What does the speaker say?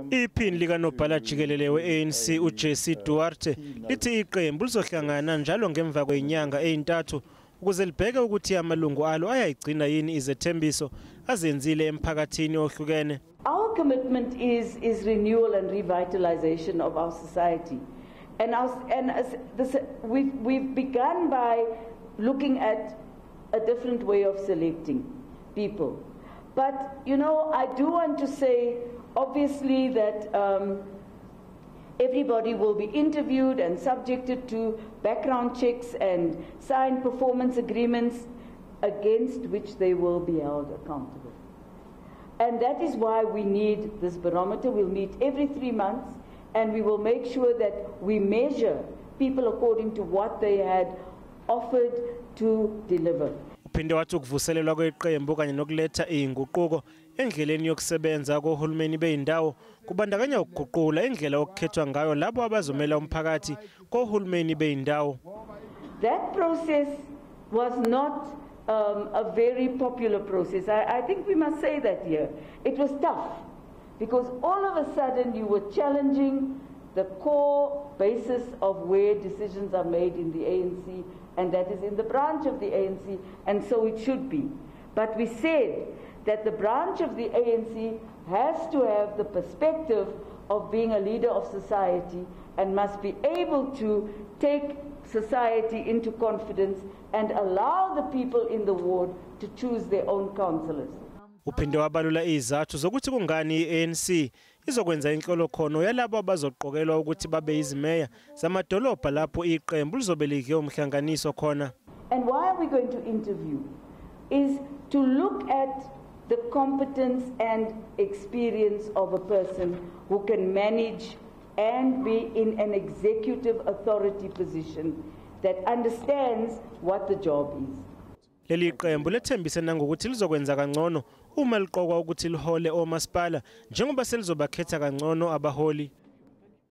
Iphini likanobhala jikelele we-ANC uJesse Duarte lithi iqembu lizohlangana njalo ngemva kwenyanga eyintathu ukuze libheke ukuthi amalungu alo ayayigcina yini izethembiso azenzile emphakathini ohlukene. Our commitment is renewal and revitalization of our society. We've begun by looking at a different way of selecting people. But, you know, I do want to say, obviously, that everybody will be interviewed and subjected to background checks and sign performance agreements against which they will be held accountable. And that is why we need this barometer. We'll meet every 3 months, and we will make sure that we measure people according to what they had offered to deliver. Uphinde wathi ukuvuselelwa kweqembu kanye nokuletha izinguquko endleleni yokusebenza kohulumeni beyindawo kubandakanya ukuguqula indlela okukhethwa ngayo labo abazomela umphakathi kohulumeni beyindawo. That process was not a very popular process. I think we must say that here. It was tough because all of a sudden you were challenging the core basis of where decisions are made in the ANC, and that is in the branch of the ANC, and so it should be. But we said that the branch of the ANC has to have the perspective of being a leader of society and must be able to take society into confidence and allow the people in the ward to choose their own councillors. Uphinde wabalula izathu zokuthi kungani iANC izokwenza inhlolokhono yalabo abazoqokelwa ukuthi babe izimeya zamadolobha lapho iqembu lizobe lidle umhlanganiso khona. And why are we going to interview is to look at the competence and experience of a person who can manage and be in an executive authority position that understands what the job is. Leli qembu lethembise nangokuthi lizokwenza kangcono uma liqokwa ukuthi lihole omasipala njengoba selizobakhetha kangcono abaholi.